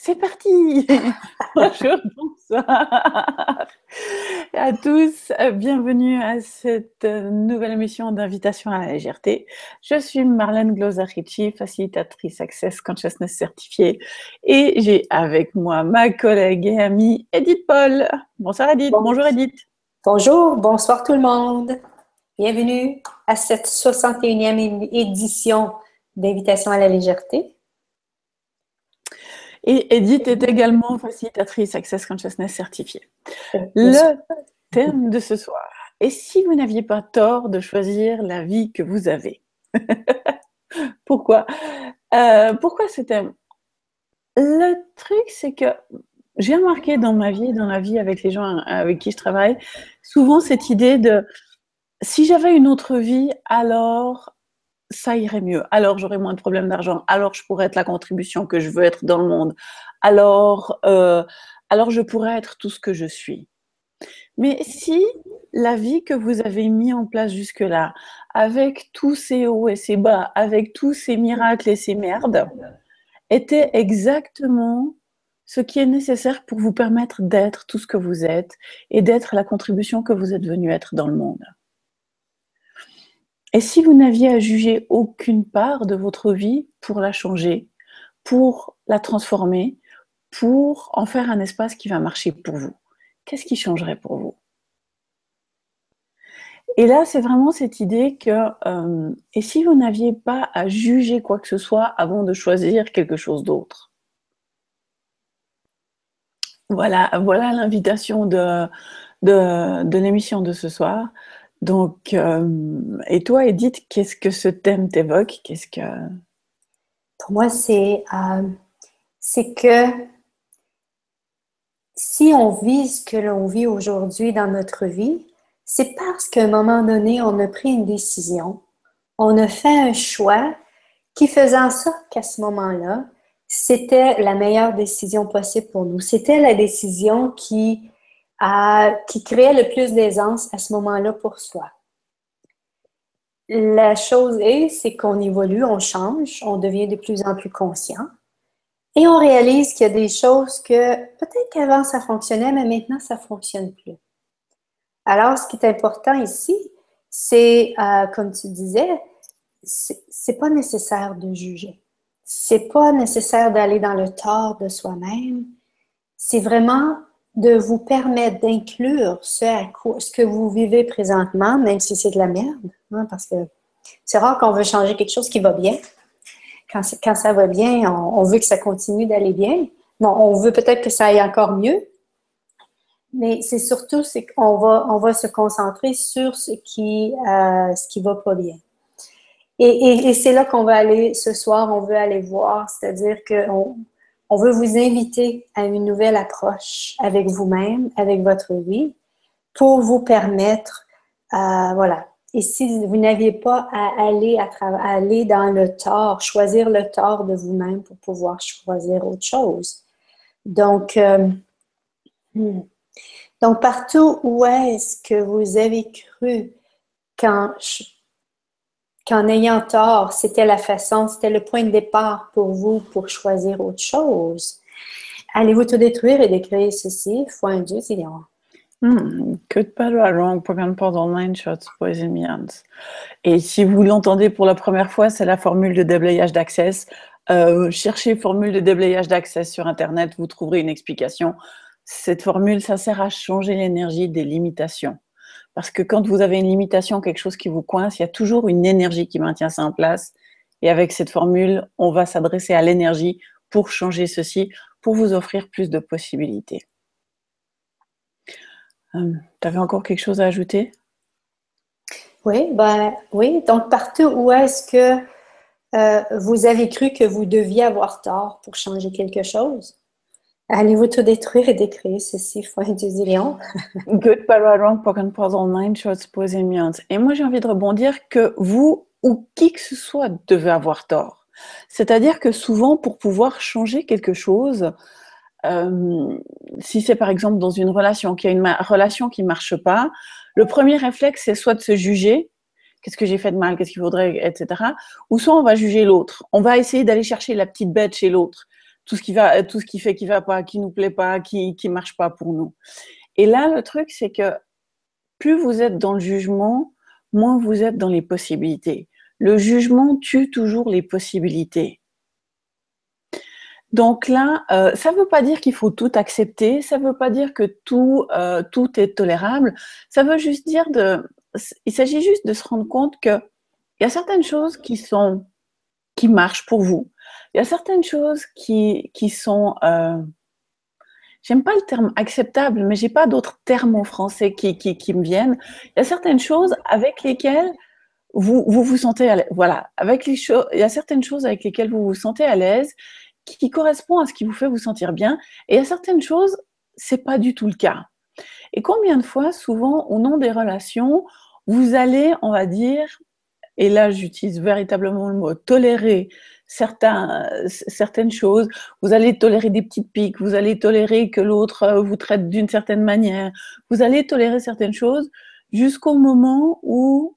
C'est parti. Bonjour, bonsoir à tous. Bienvenue à cette nouvelle émission d'invitation à la légèreté. Je suis Marlène Glosarici, facilitatrice Access Consciousness certifiée, et j'ai avec moi ma collègue et amie Edith Paul. Bonsoir Edith. Bon- Bonjour Edith. Bonjour, bonsoir tout le monde. Bienvenue à cette 61e édition d'Invitation à la légèreté. Et Edith est également facilitatrice Access Consciousness certifiée. Bien sûr. Le thème de ce soir: et si vous n'aviez pas tort de choisir la vie que vous avez? Pourquoi pourquoi ce thème? Le truc, c'est que j'ai remarqué dans ma vie, dans la vie avec les gens avec qui je travaille, souvent cette idée de si j'avais une autre vie, alors ça irait mieux. Alors j'aurais moins de problèmes d'argent. Alors je pourrais être la contribution que je veux être dans le monde. Alors, alors je pourrais être tout ce que je suis. Mais si la vie que vous avez mis en place jusque-là, avec tous ces hauts et ces bas, avec tous ces miracles et ces merdes, était exactement ce qui est nécessaire pour vous permettre d'être tout ce que vous êtes et d'être la contribution que vous êtes venu être dans le monde. Et si vous n'aviez à juger aucune part de votre vie pour la changer, pour la transformer, pour en faire un espace qui va marcher pour vous, qu'est-ce qui changerait pour vous? Et là, c'est vraiment cette idée que, et si vous n'aviez pas à juger quoi que ce soit avant de choisir quelque chose d'autre? Voilà l'invitation de l'émission de ce soir. Donc, et toi, Edith, qu'est-ce que ce thème t'évoque? Qu'est-ce que... Pour moi, c'est que si on vit ce que l'on vit aujourd'hui dans notre vie, c'est parce qu'à un moment donné, on a pris une décision, on a fait un choix qui faisait en sorte qu'à ce moment-là, c'était la meilleure décision possible pour nous. C'était la décision qui créait le plus d'aisance à ce moment-là pour soi. La chose c'est qu'on évolue, on change, on devient de plus en plus conscient et on réalise qu'il y a des choses que peut-être qu'avant ça fonctionnait, mais maintenant ça ne fonctionne plus. Alors, ce qui est important ici, c'est, comme tu disais, c'est pas nécessaire de juger. C'est pas nécessaire d'aller dans le tort de soi-même. C'est vraiment de vous permettre d'inclure ce que vous vivez présentement, même si c'est de la merde, hein, parce que c'est rare qu'on veut changer quelque chose qui va bien. Quand ça va bien, on veut que ça continue d'aller bien. Bon, on veut peut-être que ça aille encore mieux, mais c'est surtout on va se concentrer sur ce qui va pas bien. Et c'est là qu'on va aller ce soir, on veut aller voir, c'est-à-dire qu'on veut vous inviter à une nouvelle approche avec vous-même, avec votre vie, pour vous permettre, voilà. Et si vous n'aviez pas à aller dans le tort, choisir le tort de vous-même pour pouvoir choisir autre chose. Donc, donc partout où est-ce que vous avez cru qu'en ayant tort, c'était le point de départ pour vous pour choisir autre chose. Allez-vous tout détruire et décréer ceci, foi un Dieu, il y aura. Que de wrong, online shots, poison hands. Et si vous l'entendez pour la première fois, c'est la formule de déblayage d'Access. Cherchez formule de déblayage d'Access sur Internet, vous trouverez une explication. Cette formule, ça sert à changer l'énergie des limitations. Parce que quand vous avez une limitation, quelque chose qui vous coince, il y a toujours une énergie qui maintient ça en place. Et avec cette formule, on va s'adresser à l'énergie pour changer ceci, pour vous offrir plus de possibilités. Tu avais encore quelque chose à ajouter? Oui, oui. Donc, partout où est-ce que vous avez cru que vous deviez avoir tort pour changer quelque chose, allez-vous tout détruire et décréer ceci, foi un Dieu, il y aura. Good, bad, wrong, broken pause online, shorts, pause et miens. Et moi, j'ai envie de rebondir que vous ou qui que ce soit devez avoir tort. C'est-à-dire que souvent, pour pouvoir changer quelque chose, si c'est par exemple dans une relation, qu'il y a une relation qui marche pas, le premier réflexe, c'est soit de se juger, qu'est-ce que j'ai fait de mal, qu'est-ce qu'il faudrait, etc. Ou soit on va juger l'autre. On va essayer d'aller chercher la petite bête chez l'autre. tout ce qui fait qui va pas, qui nous plaît pas, qui marche pas pour nous. Et là, le truc, c'est que plus vous êtes dans le jugement, moins vous êtes dans les possibilités. Le jugement tue toujours les possibilités. Donc là, ça ne veut pas dire qu'il faut tout accepter, ça ne veut pas dire que tout est tolérable, ça veut juste dire il s'agit juste de se rendre compte qu'il y a certaines choses qui marchent pour vous, il y a certaines choses qui sont, j'aime pas le terme acceptable, mais j'ai pas d'autres termes en français qui me viennent. Il y a certaines choses avec lesquelles vous sentez à l'aise. Voilà, il y a certaines choses avec lesquelles vous vous sentez à l'aise, qui correspondent à ce qui vous fait vous sentir bien. Et il y a certaines choses, c'est pas du tout le cas. Et combien de fois, souvent, au nom des relations, vous allez, on va dire, et là j'utilise véritablement le mot tolérer certaines choses, vous allez tolérer des petites piques, vous allez tolérer que l'autre vous traite d'une certaine manière, vous allez tolérer certaines choses jusqu'au moment où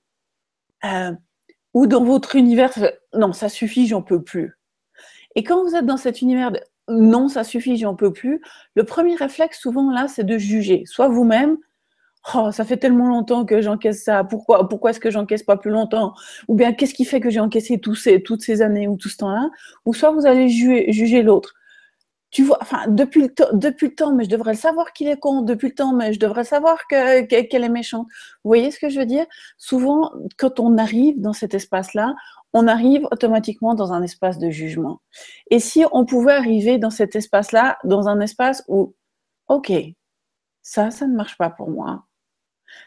dans votre univers, non, ça suffit, j'en peux plus. Et quand vous êtes dans cet univers de non, ça suffit, j'en peux plus, le premier réflexe souvent là, c'est de juger, soit vous-même, oh, ça fait tellement longtemps que j'encaisse ça, pourquoi est-ce que j'encaisse pas plus longtemps? Ou bien qu'est-ce qui fait que j'ai encaissé toutes ces années ou tout ce temps-là? Ou soit vous allez juger l'autre. Tu vois, enfin, depuis le temps, mais je devrais le savoir qu'il est con, depuis le temps, mais je devrais savoir qu'elle est méchante. Vous voyez ce que je veux dire? Souvent, quand on arrive dans cet espace-là, on arrive automatiquement dans un espace de jugement. Et si on pouvait arriver dans cet espace-là, dans un espace où, ok, ça ne marche pas pour moi.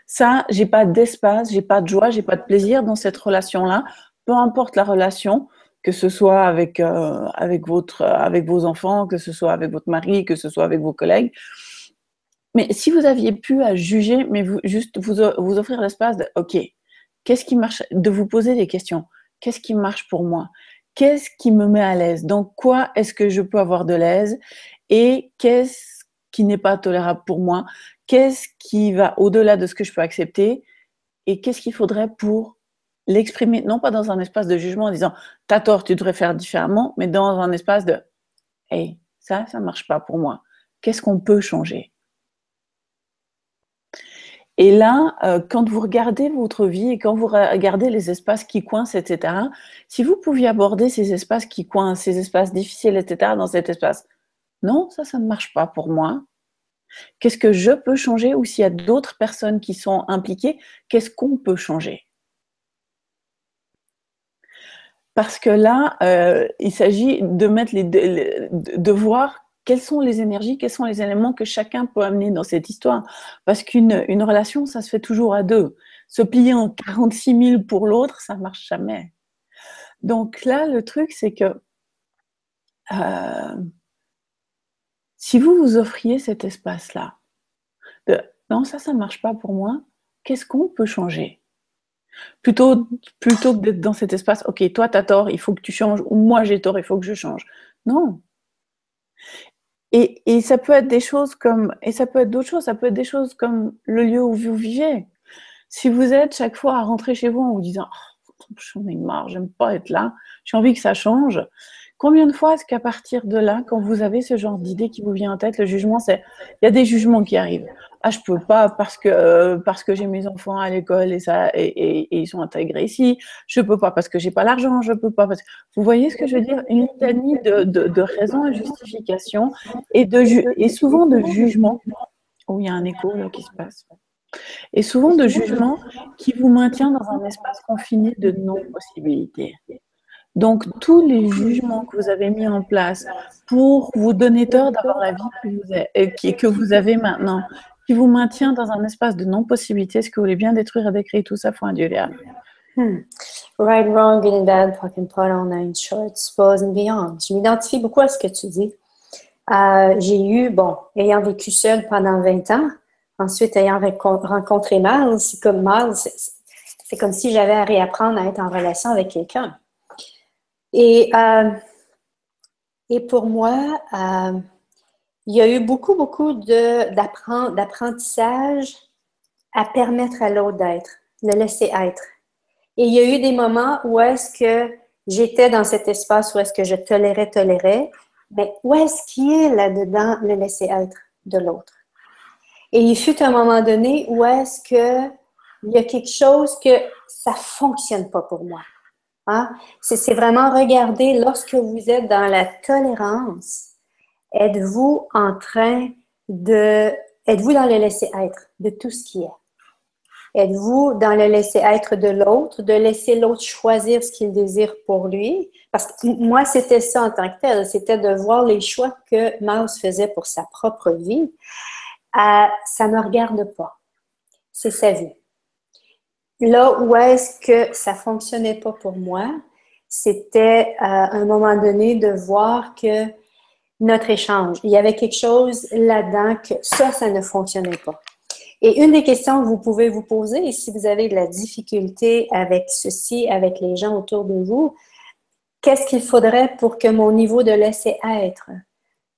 Ça, j'ai pas d'espace, j'ai pas de joie, j'ai pas de plaisir dans cette relation-là, peu importe la relation, que ce soit avec vos enfants, que ce soit avec votre mari, que ce soit avec vos collègues. Mais si vous aviez pu à juger, mais juste vous offrir l'espace de OK, qu'est-ce qui marche, de vous poser des questions. Qu'est-ce qui marche pour moi? Qu'est-ce qui me met à l'aise? Dans quoi est-ce que je peux avoir de l'aise? Et qu'est-ce qui n'est pas tolérable pour moi? Qu'est-ce qui va au-delà de ce que je peux accepter? Et qu'est-ce qu'il faudrait pour l'exprimer, non pas dans un espace de jugement en disant t'as tort, tu devrais faire différemment, mais dans un espace de hey, ça ne marche pas pour moi. Qu'est-ce qu'on peut changer? Et là, quand vous regardez votre vie et quand vous regardez les espaces qui coincent, etc., si vous pouviez aborder ces espaces qui coincent, ces espaces difficiles, etc., dans cet espace, non, ça ne marche pas pour moi. Qu'est-ce que je peux changer? Ou s'il y a d'autres personnes qui sont impliquées, qu'est-ce qu'on peut changer? Parce que là, il s'agit de mettre de voir quelles sont les énergies, quels sont les éléments que chacun peut amener dans cette histoire. Parce qu'une relation, ça se fait toujours à deux. Se plier en 46 000 pour l'autre, ça ne marche jamais. Donc là, le truc, c'est que si vous vous offriez cet espace-là, non, ça ne marche pas pour moi, qu'est-ce qu'on peut changer? Plutôt que d'être dans cet espace, ok, toi, tu as tort, il faut que tu changes, ou moi, j'ai tort, il faut que je change. Non. Et ça peut être des choses comme, et ça peut être d'autres choses, ça peut être des choses comme le lieu où vous vivez. Si vous êtes chaque fois à rentrer chez vous en vous disant oh, j'en ai marre, j'aime pas être là, j'ai envie que ça change. Combien de fois est-ce qu'à partir de là, quand vous avez ce genre d'idée qui vous vient en tête, le jugement, il y a des jugements qui arrivent. Ah, je peux pas parce que j'ai mes enfants à l'école et ils sont intégrés ici. Je peux pas parce que j'ai pas l'argent. Je peux pas parce que vous voyez ce que je veux dire, une litanie de raisons et justifications et souvent de jugements. Oh, il y a un écho là qui se passe. Et souvent de jugements qui vous maintient dans un espace confiné de non-possibilité. Donc, tous les jugements que vous avez mis en place pour vous donner tort d'avoir la vie que vous avez maintenant, qui vous maintient dans un espace de non-possibilité, est-ce que vous voulez bien détruire et décrire tout ça pour un Dieu là? Right, wrong, good and bad, puck and putt, all nine shorts, suppose and beyond. Je m'identifie beaucoup à ce que tu dis. J'ai eu, ayant vécu seule pendant 20 ans, ensuite ayant rencontré Miles, c'est comme Miles, c'est comme si j'avais à réapprendre à être en relation avec quelqu'un. Et pour moi, il y a eu beaucoup d'apprentissage à permettre à l'autre d'être, le laisser être. Et il y a eu des moments où est-ce que j'étais dans cet espace où est-ce que je tolérais, Mais où est-ce qu'il est là-dedans le laisser-être de l'autre? Et il fut un moment donné où est-ce que il y a quelque chose que ça fonctionne pas pour moi. Hein? C'est vraiment regarder lorsque vous êtes dans la tolérance, êtes-vous en train de, êtes-vous dans le laisser-être de tout ce qui est? Êtes-vous dans le laisser-être de l'autre, de laisser l'autre choisir ce qu'il désire pour lui? Parce que moi, c'était ça en tant que tel, c'était de voir les choix que Mouse faisait pour sa propre vie. Ça ne me regarde pas. C'est sa vie. Là où est-ce que ça ne fonctionnait pas pour moi, c'était à un moment donné de voir que notre échange, il y avait quelque chose là-dedans que ça ne fonctionnait pas. Et une des questions que vous pouvez vous poser, si vous avez de la difficulté avec ceci, avec les gens autour de vous, qu'est-ce qu'il faudrait pour que mon niveau de laisser-être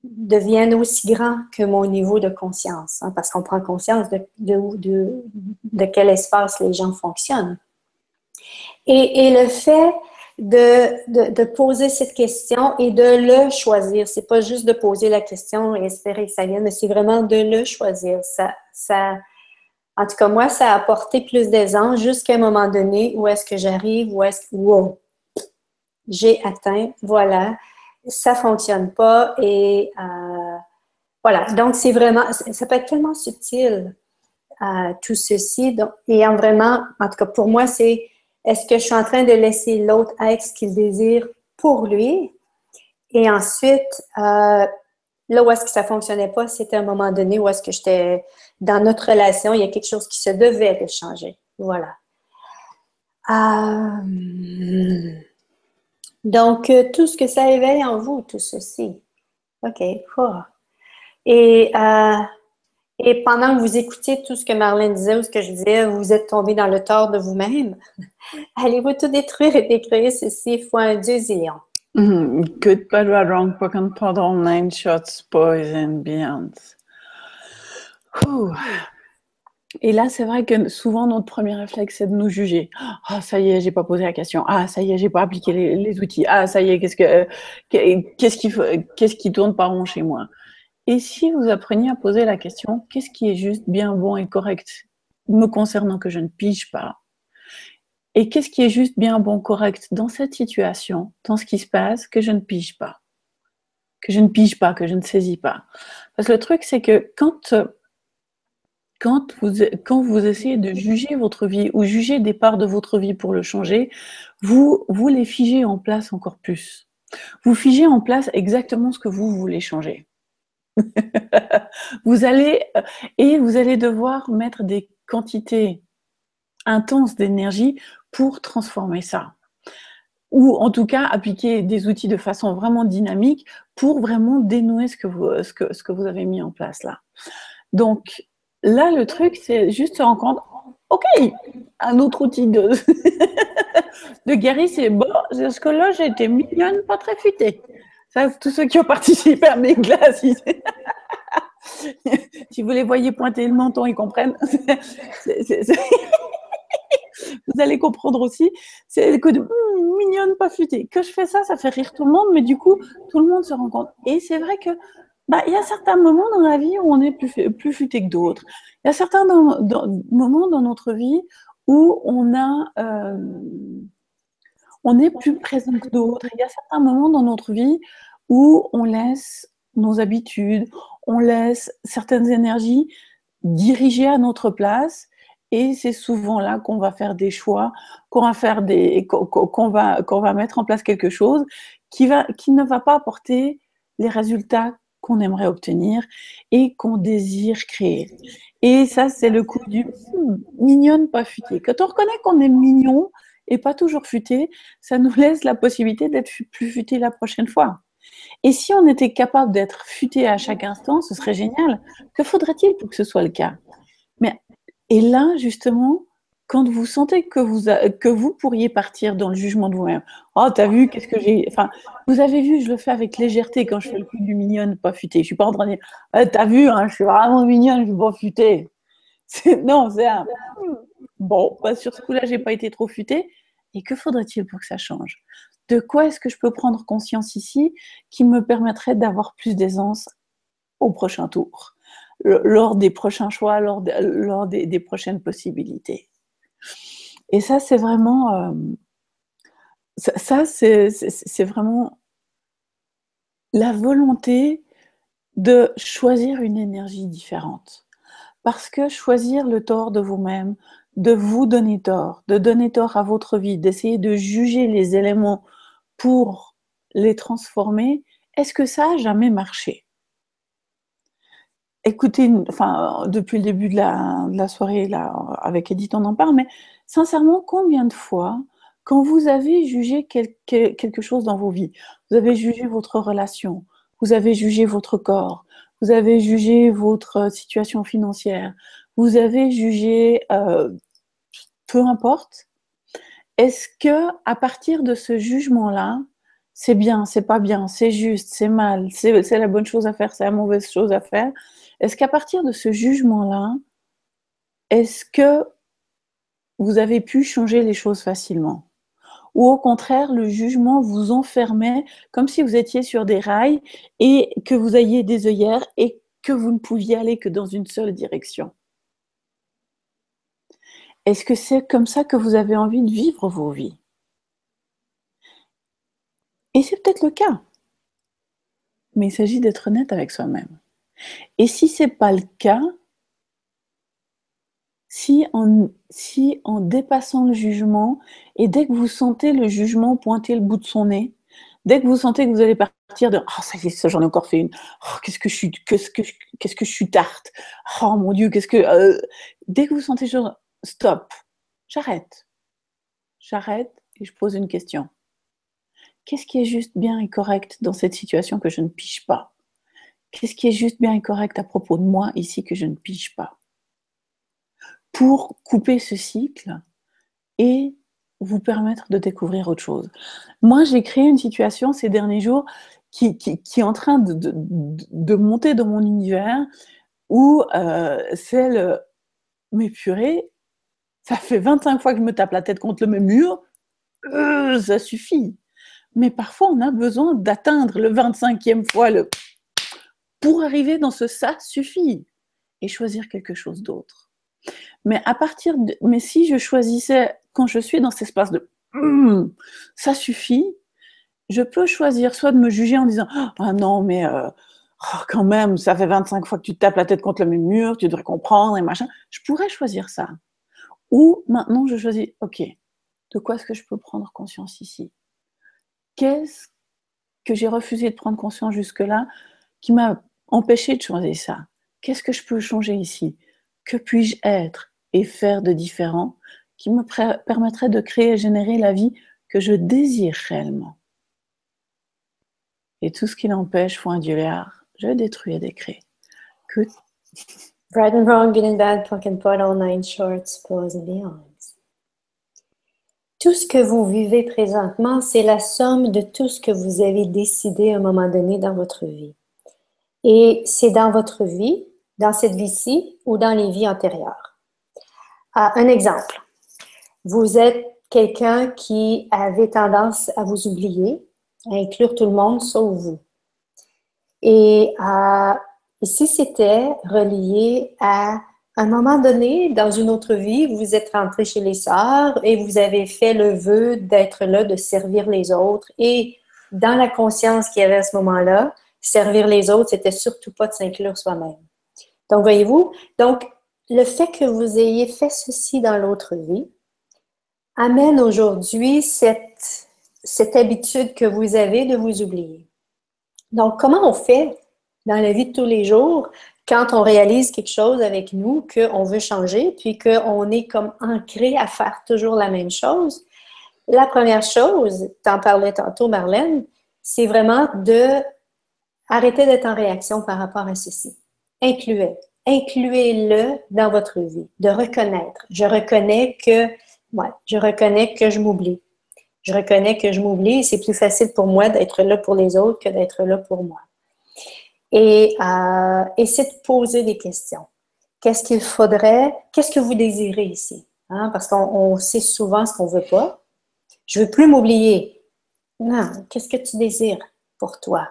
devienne aussi grand que mon niveau de conscience, hein, parce qu'on prend conscience de quel espace les gens fonctionnent. Et le fait de poser cette question et de le choisir, c'est pas juste de poser la question et espérer que ça vienne, mais c'est vraiment de le choisir. En tout cas, moi, ça a apporté plus d'aisance jusqu'à un moment donné où est-ce que j'arrive, où est-ce que, wow, j'ai atteint, voilà, ça fonctionne pas et voilà. Donc, c'est vraiment, ça peut être tellement subtil, tout ceci. Donc, et vraiment, en tout cas, pour moi, c'est est-ce que je suis en train de laisser l'autre être ce qu'il désire pour lui? Et ensuite, là où est-ce que ça fonctionnait pas, c'était un moment donné où est-ce que j'étais dans notre relation, il y a quelque chose qui se devait de changer. Voilà. Donc, tout ce que ça éveille en vous, tout ceci. OK. Oh. Et pendant que vous écoutiez tout ce que Marlène disait ou ce que je disais, vous êtes tombé dans le tort de vous-même. Allez-vous tout détruire et décrire ceci fois un Dieu zillion. Good, bad, right, wrong, broken, pardon, 9 shots, boys and beyond. Et là, c'est vrai que souvent, notre premier réflexe, c'est de nous juger. Ah, ça y est, j'ai pas posé la question. Ah, ça y est, j'ai pas appliqué les outils. Ah, ça y est, qu'est-ce qui tourne pas rond chez moi? Et si vous appreniez à poser la question, qu'est-ce qui est juste, bien, bon et correct me concernant que je ne pige pas? Et qu'est-ce qui est juste, bien, bon, correct dans cette situation, dans ce qui se passe, que je ne pige pas? Que je ne pige pas, que je ne saisis pas. Parce que le truc, c'est que quand vous essayez de juger votre vie ou juger des parts de votre vie pour le changer, vous les figez en place encore plus. Vous figez en place exactement ce que vous voulez changer. vous allez devoir mettre des quantités intenses d'énergie pour transformer ça. Ou en tout cas appliquer des outils de façon vraiment dynamique pour vraiment dénouer ce que vous avez mis en place là. Donc là, le truc, c'est juste se rendre compte, ok, un autre outil de Gary, c'est bon, jusque-là, j'ai été mignonne, pas très futée. Ça, tous ceux qui ont participé à mes glaces, si vous les voyez pointer le menton, ils comprennent. Vous allez comprendre aussi, c'est le coup de mignonne, pas futée. Que je fais ça, ça fait rire tout le monde, mais du coup, tout le monde se rend compte. Et c'est vrai que il y a certains moments dans la vie où on est plus futé que d'autres. Il y a certains moments dans notre vie où on est plus présent que d'autres. Il y a certains moments dans notre vie où on laisse nos habitudes, on laisse certaines énergies diriger à notre place. Et c'est souvent là qu'on va faire des choix, qu'on va mettre en place quelque chose qui ne va pas apporter les résultats qu'on aimerait obtenir et qu'on désire créer. Et ça, c'est le coup du mignonne, pas futé. Quand on reconnaît qu'on est mignon et pas toujours futé, ça nous laisse la possibilité d'être plus futé la prochaine fois. Et si on était capable d'être futé à chaque instant, ce serait génial. Que faudrait-il pour que ce soit le cas? Et là, justement, quand vous sentez que vous pourriez partir dans le jugement de vous-même, oh, t'as vu, qu'est-ce que j'ai. Enfin, vous avez vu, je le fais avec légèreté quand je fais le coup du mignonne, pas futé. Je suis pas en train de dire, t'as vu, hein, je suis vraiment mignonne, je suis pas futée. Non, c'est un. Bon, sur ce coup-là, j'ai pas été trop futée. Et que faudrait-il pour que ça change? de quoi est-ce que je peux prendre conscience ici qui me permettrait d'avoir plus d'aisance au prochain tour, lors des prochains choix, lors des prochaines possibilités. Et ça, c'est vraiment, c'est vraiment la volonté de choisir une énergie différente. Parce que choisir le tort de vous-même, de vous donner tort, de donner tort à votre vie, d'essayer de juger les éléments pour les transformer, est-ce que ça a jamais marché? Écoutez, enfin, depuis le début de la soirée, là, avec Edith, on en parle, mais sincèrement, combien de fois, quand vous avez jugé quelque chose dans vos vies, vous avez jugé votre relation, vous avez jugé votre corps, vous avez jugé votre situation financière, vous avez jugé peu importe, est-ce que à partir de ce jugement-là, c'est bien, c'est pas bien, c'est juste, c'est mal, c'est la bonne chose à faire, c'est la mauvaise chose à faire, est-ce qu'à partir de ce jugement-là, est-ce que vous avez pu changer les choses facilement? Ou au contraire, le jugement vous enfermait comme si vous étiez sur des rails et que vous ayez des œillères et que vous ne pouviez aller que dans une seule direction? Est-ce que c'est comme ça que vous avez envie de vivre vos vies? Et c'est peut-être le cas, mais il s'agit d'être honnête avec soi-même. Et si c'est pas le cas, si en dépassant le jugement et dès que vous sentez le jugement pointer le bout de son nez, dès que vous sentez que vous allez partir de: «Oh ça y est, ça j'en ai encore fait une. Oh qu'est-ce que je suis tarte. Oh mon Dieu, qu'est-ce que» dès que vous sentez chose, stop, j'arrête. J'arrête et je pose une question. Qu'est-ce qui est juste, bien et correct dans cette situation que je ne pige pas? Qu'est-ce qui est juste, bien et correct à propos de moi ici que je ne pige pas? Pour couper ce cycle et vous permettre de découvrir autre chose. Moi, j'ai créé une situation ces derniers jours qui est en train de monter dans mon univers où c'est le mais purée, ça fait 25 fois que je me tape la tête contre le même mur, ça suffit. Mais parfois, on a besoin d'atteindre le 25e fois pour arriver dans ce ça suffit et choisir quelque chose d'autre. Mais si je choisissais, quand je suis dans cet espace de ça suffit, je peux choisir soit de me juger en disant ah non, mais quand même, ça fait 25 fois que tu te tapes la tête contre le même mur, tu devrais comprendre et machin. Je pourrais choisir ça. Ou maintenant, je choisis ok, de quoi est-ce que je peux prendre conscience ici? Qu'est-ce que j'ai refusé de prendre conscience jusque-là qui m'a empêché de choisir ça? Qu'est-ce que je peux changer ici? Que puis-je être et faire de différent qui me permettrait de créer et générer la vie que je désire réellement? Et tout ce qui l'empêche, font un dieu-léard, je détruis et décrée. Que Right and wrong, good and bad, punk and pot, all nine shorts, pause and beyond. Tout ce que vous vivez présentement, c'est la somme de tout ce que vous avez décidé à un moment donné dans votre vie. Et c'est dans votre vie, dans cette vie-ci ou dans les vies antérieures. Un exemple. Vous êtes quelqu'un qui avait tendance à vous oublier, à inclure tout le monde sauf vous. Et si c'était relié à un moment donné, dans une autre vie, vous êtes rentré chez les sœurs et vous avez fait le vœu d'être là, de servir les autres. Et dans la conscience qu'il y avait à ce moment-là, servir les autres, c'était surtout pas de s'inclure soi-même. Donc, voyez-vous, donc le fait que vous ayez fait ceci dans l'autre vie amène aujourd'hui cette habitude que vous avez de vous oublier. Donc, comment on fait dans la vie de tous les jours quand on réalise quelque chose avec nous, qu'on veut changer, puis qu'on est comme ancré à faire toujours la même chose? La première chose, t'en parlais tantôt, Marlène, c'est vraiment de arrêter d'être en réaction par rapport à ceci. Incluez-le dans votre vie, de reconnaître. Je reconnais que je m'oublie. Je reconnais que je m'oublie et c'est plus facile pour moi d'être là pour les autres que d'être là pour moi. Et c'est de poser des questions. Qu'est-ce qu'il faudrait, qu'est-ce que vous désirez ici? Hein? Parce qu'on sait souvent ce qu'on ne veut pas. Je ne veux plus m'oublier. Non, qu'est-ce que tu désires pour toi?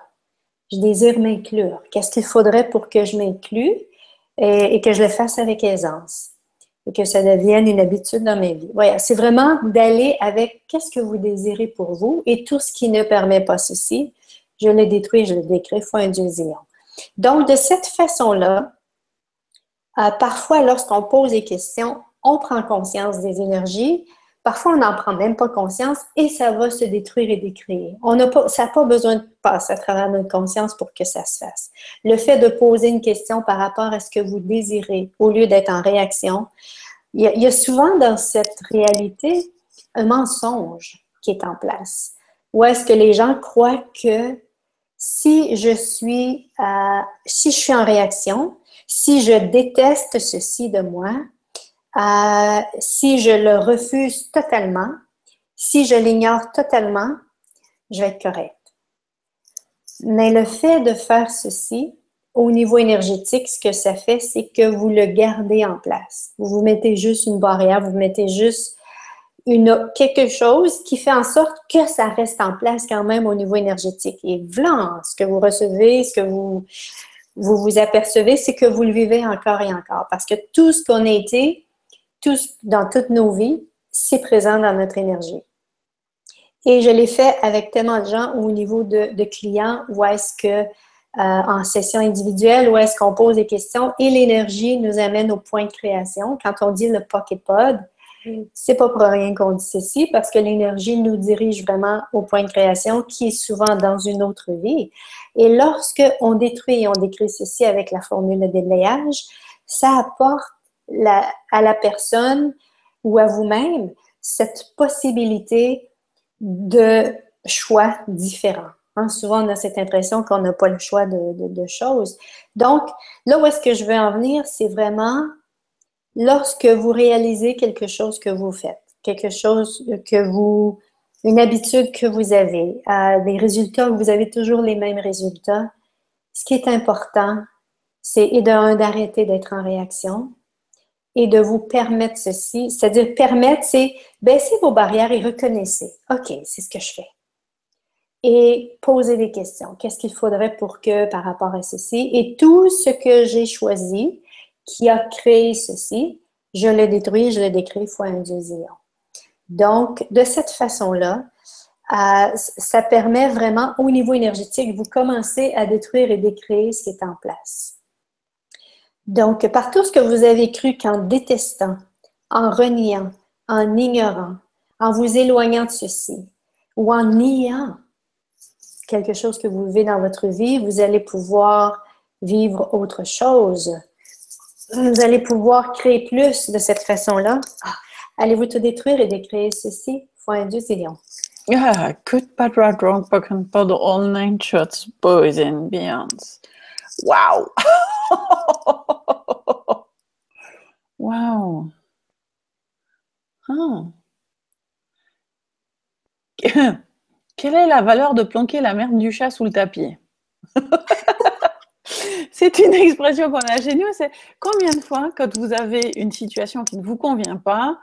Je désire m'inclure. Qu'est-ce qu'il faudrait pour que je m'inclue et que je le fasse avec aisance et que ça devienne une habitude dans ma vie? Voilà, c'est vraiment d'aller avec qu'est-ce que vous désirez pour vous et tout ce qui ne permet pas ceci, je le détruis, je le décris, foi un Dieu zéon. Donc, de cette façon-là, parfois, lorsqu'on pose des questions, on prend conscience des énergies. Parfois, on n'en prend même pas conscience et ça va se détruire et décréer. Ça n'a pas besoin de passer à travers notre conscience pour que ça se fasse. Le fait de poser une question par rapport à ce que vous désirez, au lieu d'être en réaction, il y a souvent dans cette réalité un mensonge qui est en place. Où est-ce que les gens croient que si je suis en réaction, si je déteste ceci de moi, si je le refuse totalement, si je l'ignore totalement, je vais être correcte. Mais le fait de faire ceci, au niveau énergétique, ce que ça fait, c'est que vous le gardez en place. Vous mettez juste une barrière, vous mettez juste quelque chose qui fait en sorte que ça reste en place quand même au niveau énergétique. Et voilà, ce que vous recevez, ce que vous apercevez, c'est que vous le vivez encore et encore. Parce que tout ce qu'on a été, dans toutes nos vies, c'est présent dans notre énergie. Et je l'ai fait avec tellement de gens au niveau de clients, où est-ce que en session individuelle, où est-ce qu'on pose des questions et l'énergie nous amène au point de création. Quand on dit le pocket pod, c'est pas pour rien qu'on dit ceci, parce que l'énergie nous dirige vraiment au point de création qui est souvent dans une autre vie. Et lorsque on détruit et on décrit ceci avec la formule de délayage, ça apporte à la personne ou à vous-même cette possibilité de choix différents. Hein, souvent, on a cette impression qu'on n'a pas le choix de choses. Donc, là où est-ce que je veux en venir, c'est vraiment lorsque vous réalisez quelque chose que vous faites, quelque chose une habitude que vous avez, des résultats, vous avez toujours les mêmes résultats, ce qui est important, c'est d'arrêter d'être en réaction et de vous permettre ceci. C'est-à-dire, permettre, c'est baisser vos barrières et reconnaissez. OK, c'est ce que je fais. Et poser des questions. Qu'est-ce qu'il faudrait pour que, par rapport à ceci? Et tout ce que j'ai choisi, qui a créé ceci, je le détruis, je le décris fois un Dieu zéon. Donc, de cette façon-là, ça permet vraiment, au niveau énergétique, vous commencez à détruire et décréer ce qui est en place. Donc, par tout ce que vous avez cru qu'en détestant, en reniant, en ignorant, en vous éloignant de ceci, ou en niant quelque chose que vous vivez dans votre vie, vous allez pouvoir vivre autre chose. Vous allez pouvoir créer plus de cette façon-là. Allez-vous tout détruire et décréer ceci? Foi un Dieu zéon. Yeah, good, bad, right, wrong, broken, pod, all nine shots, boys and beyonds. Wow! Wow! Huh. Quelle est la valeur de planquer la merde du chat sous le tapis? C'est une expression qu'on a chez nous. C'est combien de fois, quand vous avez une situation qui ne vous convient pas,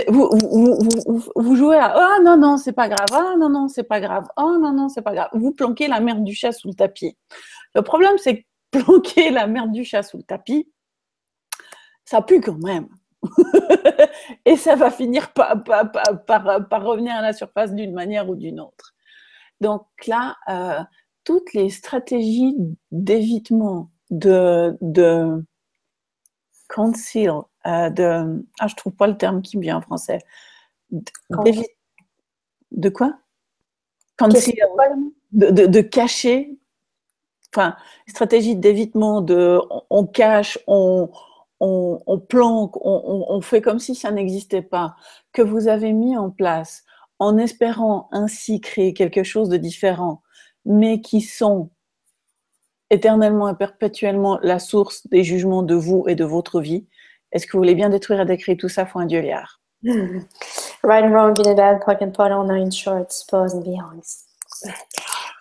vous jouez à « oh non, non, c'est pas grave, ah non, non, c'est pas grave, oh non, non, c'est pas grave ». Vous planquez la merde du chat sous le tapis. Le problème, c'est que planquer la merde du chat sous le tapis, ça pue quand même. Et ça va finir par revenir à la surface d'une manière ou d'une autre. Donc là, toutes les stratégies d'évitement, de conceal, je trouve pas le terme qui me vient en français. De quoi? Conceal. De cacher. Enfin, stratégie d'évitement, on cache, on planque, on fait comme si ça n'existait pas, que vous avez mis en place en espérant ainsi créer quelque chose de différent, mais qui sont éternellement et perpétuellement la source des jugements de vous et de votre vie. Est-ce que vous voulez bien détruire et décrire tout ça, foi un Dieu liard? Right and wrong, good and bad, pocket and pot, all nine shorts, pause and beyonds.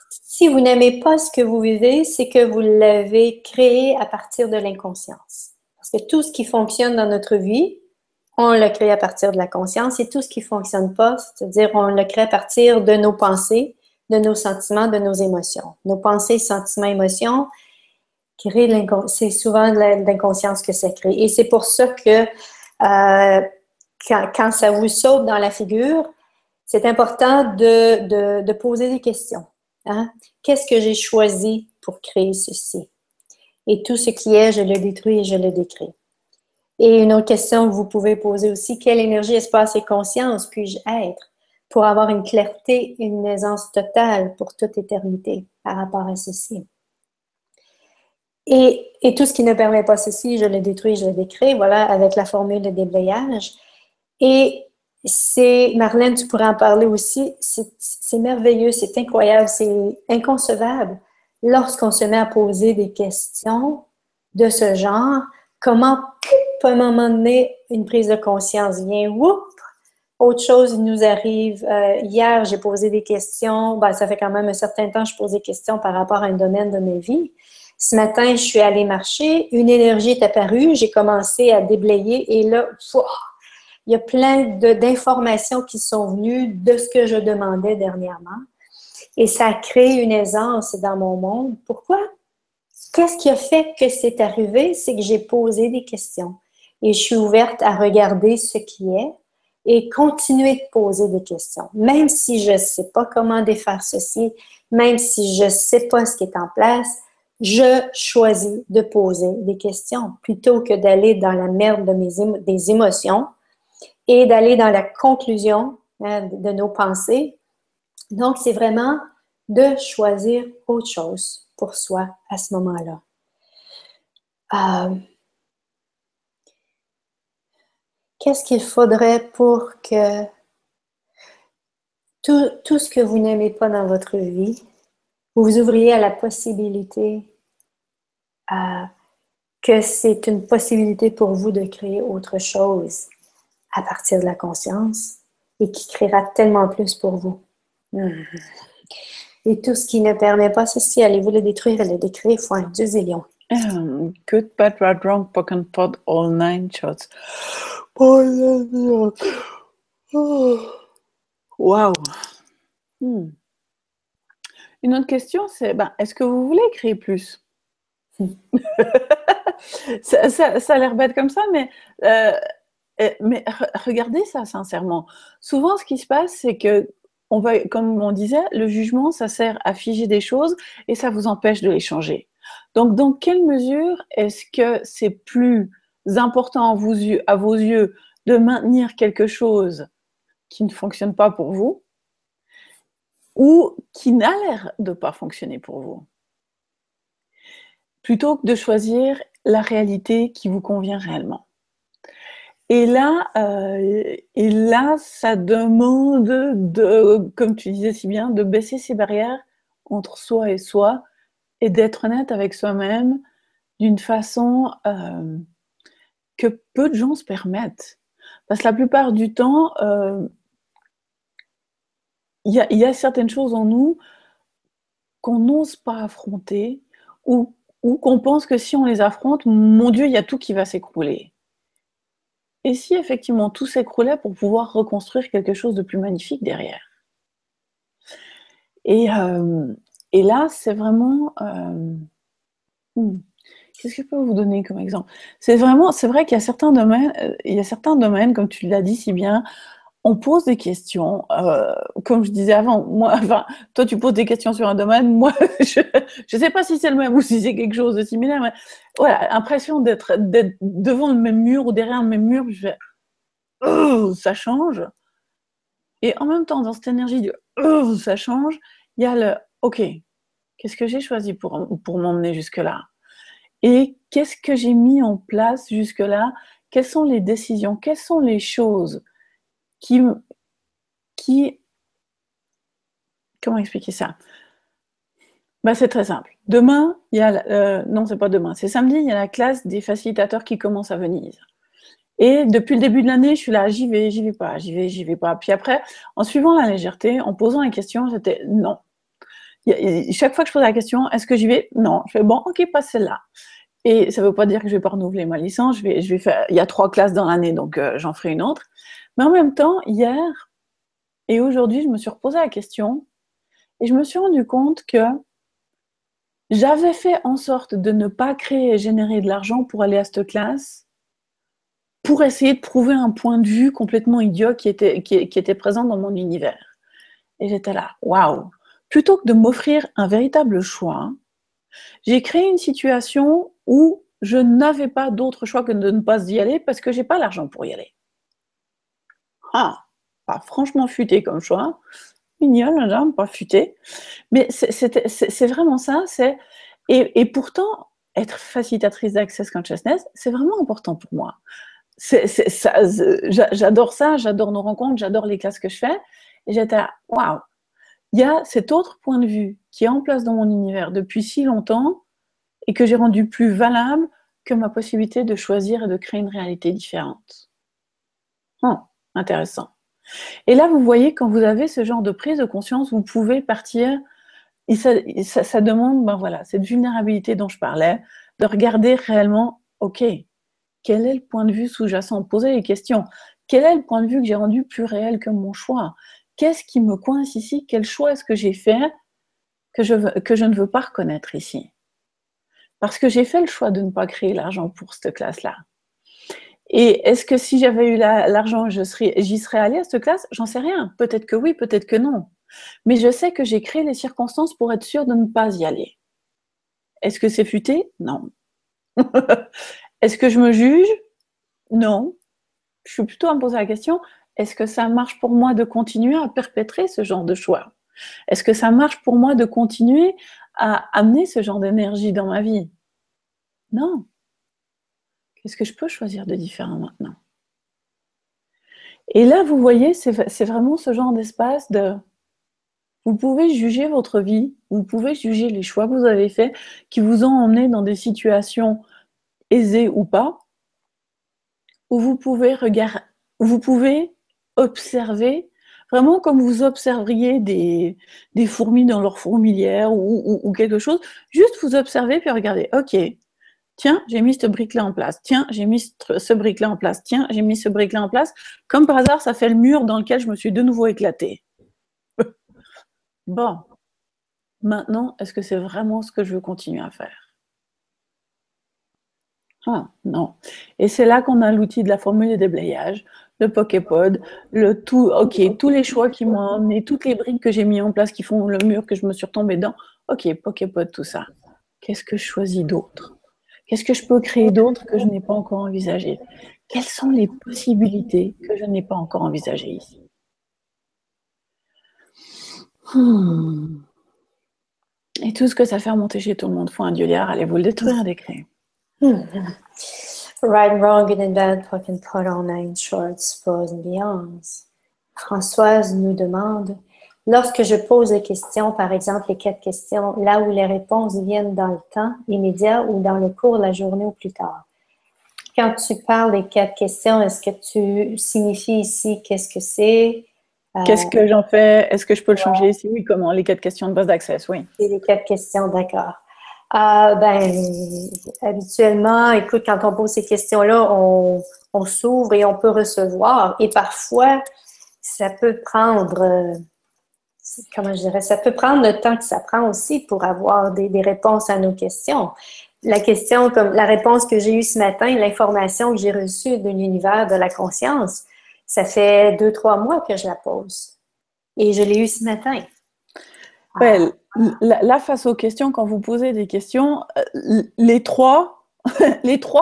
Si vous n'aimez pas ce que vous vivez, c'est que vous l'avez créé à partir de l'inconscience. Parce que tout ce qui fonctionne dans notre vie, On le crée à partir de la conscience et tout ce qui ne fonctionne pas, c'est-à-dire on le crée à partir de nos pensées, de nos sentiments, de nos émotions. Nos pensées, sentiments, émotions créent de l'inconscience. C'est souvent de l'inconscience que ça crée. Et c'est pour ça que quand ça vous saute dans la figure, c'est important de poser des questions. Hein? Qu'est-ce que j'ai choisi pour créer ceci? Et tout ce qui est, je le détruis et je le décris. Et une autre question que vous pouvez poser aussi, quelle énergie, espace et conscience puis-je être pour avoir une clarté, une aisance totale pour toute éternité par rapport à ceci? Et tout ce qui ne permet pas ceci, je le détruis, je le décris, voilà, avec la formule de déblayage. Et c'est, Marlène, tu pourrais en parler aussi, c'est merveilleux, c'est incroyable, c'est inconcevable lorsqu'on se met à poser des questions de ce genre, comment, à un moment donné, une prise de conscience vient, whoop, autre chose nous arrive. Hier, j'ai posé des questions, ben, ça fait quand même un certain temps que je pose des questions par rapport à un domaine de ma vie. Ce matin, je suis allée marcher, une énergie est apparue, j'ai commencé à déblayer et là, il y a plein d'informations qui sont venues de ce que je demandais dernièrement. Et ça a créé une aisance dans mon monde. Pourquoi? Qu'est-ce qui a fait que c'est arrivé? C'est que j'ai posé des questions. Et je suis ouverte à regarder ce qui est et continuer de poser des questions. Même si je ne sais pas comment défaire ceci, même si je ne sais pas ce qui est en place, je choisis de poser des questions plutôt que d'aller dans la merde des émotions et d'aller dans la conclusion de nos pensées. Donc, c'est vraiment de choisir autre chose pour soi à ce moment-là. Qu'est-ce qu'il faudrait pour que tout ce que vous n'aimez pas dans votre vie, vous vous ouvriez à la possibilité que c'est une possibilité pour vous de créer autre chose à partir de la conscience et qui créera tellement plus pour vous. Et tout ce qui ne permet pas ceci, allez-vous le détruire et le décrire, point, 2 zillions. Good, bad, right, wrong, poken pot, all 9 shots. Wow. Une autre question, c'est est-ce que vous voulez créer plus? Ça a l'air bête comme ça, mais regardez ça sincèrement. Souvent, ce qui se passe, c'est que comme on disait, le jugement, ça sert à figer des choses et ça vous empêche de les changer. Donc, dans quelle mesure est-ce que c'est plus important à vos yeux de maintenir quelque chose qui ne fonctionne pas pour vous ou qui n'a l'air de ne pas fonctionner pour vous, plutôt que de choisir la réalité qui vous convient réellement? Et là, ça demande comme tu disais si bien, de baisser ses barrières entre soi et d'être honnête avec soi-même d'une façon que peu de gens se permettent. Parce que la plupart du temps, il y a certaines choses en nous qu'on n'ose pas affronter ou qu'on pense que si on les affronte, mon Dieu, il y a tout qui va s'écrouler. Et si effectivement tout s'écroulait pour pouvoir reconstruire quelque chose de plus magnifique derrière? Et là, c'est vraiment... qu'est-ce que je peux vous donner comme exemple? C'est vrai qu'il y a certains domaines, comme tu l'as dit si bien, on pose des questions. Comme je disais avant, toi tu poses des questions sur un domaine, moi je ne sais pas si c'est le même ou si c'est quelque chose de similaire, mais voilà, impression d'être devant le même mur ou derrière le même mur, je fais ça change. Et en même temps, dans cette énergie de ça change, il y a le ok, qu'est-ce que j'ai choisi pour m'emmener jusque-là? Et qu'est-ce que j'ai mis en place jusque-là? Quelles sont les décisions? Quelles sont les choses qui comment expliquer ça? C'est très simple. Demain, il y a non, c'est pas demain, c'est samedi, il y a la classe des facilitateurs qui commence à Venise. Et depuis le début de l'année, je suis là, j'y vais pas, j'y vais pas. Puis après, en suivant la légèreté, en posant la question, j'étais non. Chaque fois que je pose la question, est-ce que j'y vais? Non. Je fais bon, ok, pas celle-là. Et ça ne veut pas dire que je ne vais pas renouveler ma licence. Je vais faire, il y a 3 classes dans l'année, donc j'en ferai une autre. Mais en même temps, hier et aujourd'hui, je me suis reposé la question et je me suis rendu compte que j'avais fait en sorte de ne pas créer et générer de l'argent pour aller à cette classe, pour essayer de prouver un point de vue complètement idiot qui était présent dans mon univers. Et j'étais là, waouh! Plutôt que de m'offrir un véritable choix, j'ai créé une situation où je n'avais pas d'autre choix que de ne pas y aller parce que j'ai pas l'argent pour y aller. Ah, pas franchement futé comme choix. Mignonne, madame, pas futé. Mais c'est vraiment ça. Et pourtant, être facilitatrice d'Access Consciousness, c'est vraiment important pour moi. J'adore ça, j'adore nos rencontres, j'adore les classes que je fais. Et j'étais là, waouh, il y a cet autre point de vue qui est en place dans mon univers depuis si longtemps et que j'ai rendu plus valable que ma possibilité de choisir et de créer une réalité différente. Oh, intéressant. Et là, vous voyez, quand vous avez ce genre de prise de conscience, vous pouvez partir, et ça demande, ben voilà, cette vulnérabilité dont je parlais, de regarder réellement, ok, quel est le point de vue sous-jacent? Poser les questions. Quel est le point de vue que j'ai rendu plus réel que mon choix? Qu'est-ce qui me coince ici? Quel choix est-ce que j'ai fait que je ne veux pas reconnaître ici? Parce que j'ai fait le choix de ne pas créer l'argent pour cette classe-là. Et est-ce que si j'avais eu l'argent, j'y serais allée à cette classe? J'en sais rien. Peut-être que oui, peut-être que non. Mais je sais que j'ai créé les circonstances pour être sûre de ne pas y aller. Est-ce que c'est futé? Non. Est-ce que je me juge? Non. Je suis plutôt à me poser la question, est-ce que ça marche pour moi de continuer à perpétrer ce genre de choix? Est-ce que ça marche pour moi de continuer à amener ce genre d'énergie dans ma vie? Non. Qu'est-ce que je peux choisir de différent maintenant? Et là, vous voyez, c'est vraiment ce genre d'espace de... Vous pouvez juger votre vie, vous pouvez juger les choix que vous avez faits, qui vous ont emmené dans des situations aisées ou pas, où vous pouvez observer, vraiment comme vous observeriez des fourmis dans leur fourmilière ou quelque chose, juste vous observez puis regardez, ok, tiens, j'ai mis ce brique-là en place, tiens, j'ai mis ce brique-là en place, tiens, j'ai mis ce brique-là en place, comme par hasard, ça fait le mur dans lequel je me suis de nouveau éclatée. Bon, maintenant, est-ce que c'est vraiment ce que je veux continuer à faire? Ah, non. Et c'est là qu'on a l'outil de la formule de déblayage, le Poképod, tous les choix qui m'ont emmené, toutes les briques que j'ai mis en place qui font le mur que je me suis retombée dedans. Ok, Poképod, tout ça. Qu'est-ce que je choisis d'autre? Qu'est-ce que je peux créer d'autre que je n'ai pas encore envisagé? Quelles sont les possibilités que je n'ai pas encore envisagées ici? Et tout ce que ça fait remonter chez tout le monde, faut un dieu-liard, allez vous le détruire et décrire. Right, wrong, good and bad, poke and pot, all nine shorts, pros and beyonds. Françoise nous demande, lorsque je pose des questions, par exemple les 4 questions, là où les réponses viennent dans le temps immédiat ou dans le cours de la journée ou plus tard. Quand tu parles des 4 questions, est-ce que tu signifies ici qu'est-ce que c'est? Qu'est-ce que j'en fais? Est-ce que je peux le changer ici? Oui, comment? Les 4 questions de base d'accès, oui. C'est les 4 questions, d'accord. Habituellement, écoute, quand on pose ces questions-là, on s'ouvre et on peut recevoir. Et parfois, ça peut prendre, comment je dirais, ça peut prendre le temps que ça prend aussi pour avoir des réponses à nos questions. La question, comme la réponse que j'ai eue ce matin, l'information que j'ai reçue de l'univers de la conscience, ça fait 2-3 mois que je la pose. Et je l'ai eue ce matin. Ouais, là, face aux questions, quand vous posez des questions, les trois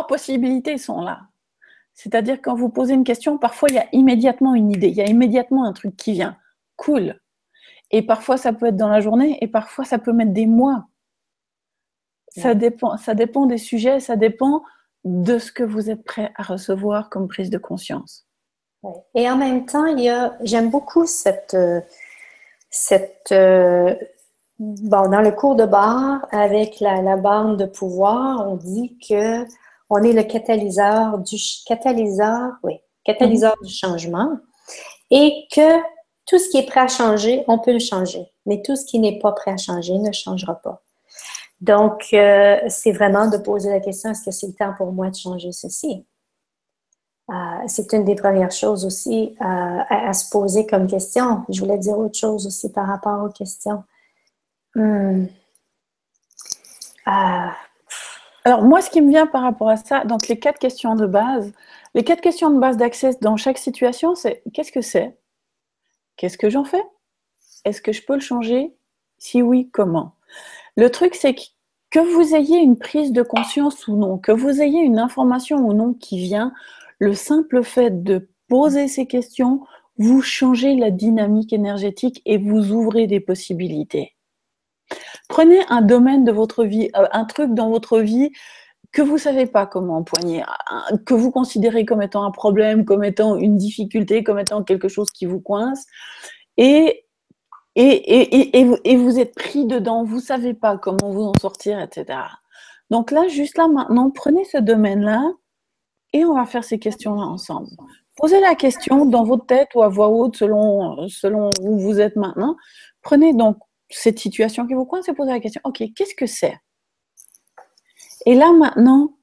possibilités sont là. C'est-à-dire quand vous posez une question, parfois il y a immédiatement une idée, il y a immédiatement un truc qui vient. Cool. Et parfois ça peut être dans la journée et parfois ça peut mettre des mois. Ça dépend des sujets, ça dépend de ce que vous êtes prêt à recevoir comme prise de conscience. Ouais. Et en même temps, j'aime beaucoup dans le cours de barre, avec la bande de pouvoir, on dit que on est le catalyseur du changement et que tout ce qui est prêt à changer, on peut le changer. Mais tout ce qui n'est pas prêt à changer ne changera pas. Donc, c'est vraiment de poser la question, est-ce que c'est le temps pour moi de changer ceci? C'est une des premières choses aussi à se poser comme question. Je voulais dire autre chose aussi par rapport aux questions. Alors, moi, ce qui me vient par rapport à ça, donc les 4 questions de base, les 4 questions de base d'accès dans chaque situation, c'est qu'est-ce que c'est? Qu'est-ce que j'en fais? Est-ce que je peux le changer? Si oui, comment? Le truc, c'est que vous ayez une prise de conscience ou non, que vous ayez une information ou non qui vient, le simple fait de poser ces questions, vous changez la dynamique énergétique et vous ouvrez des possibilités. Prenez un domaine de votre vie, un truc dans votre vie que vous ne savez pas comment empoigner, que vous considérez comme étant un problème, comme étant une difficulté, comme étant quelque chose qui vous coince, et vous êtes pris dedans, vous ne savez pas comment vous en sortir, etc. Donc là, juste là, maintenant, prenez ce domaine-là et on va faire ces questions-là ensemble. Posez la question dans votre tête ou à voix haute, selon où vous êtes maintenant. Prenez donc cette situation qui vous coince et posez la question, ok, qu'est-ce que c'est? Et là, maintenant,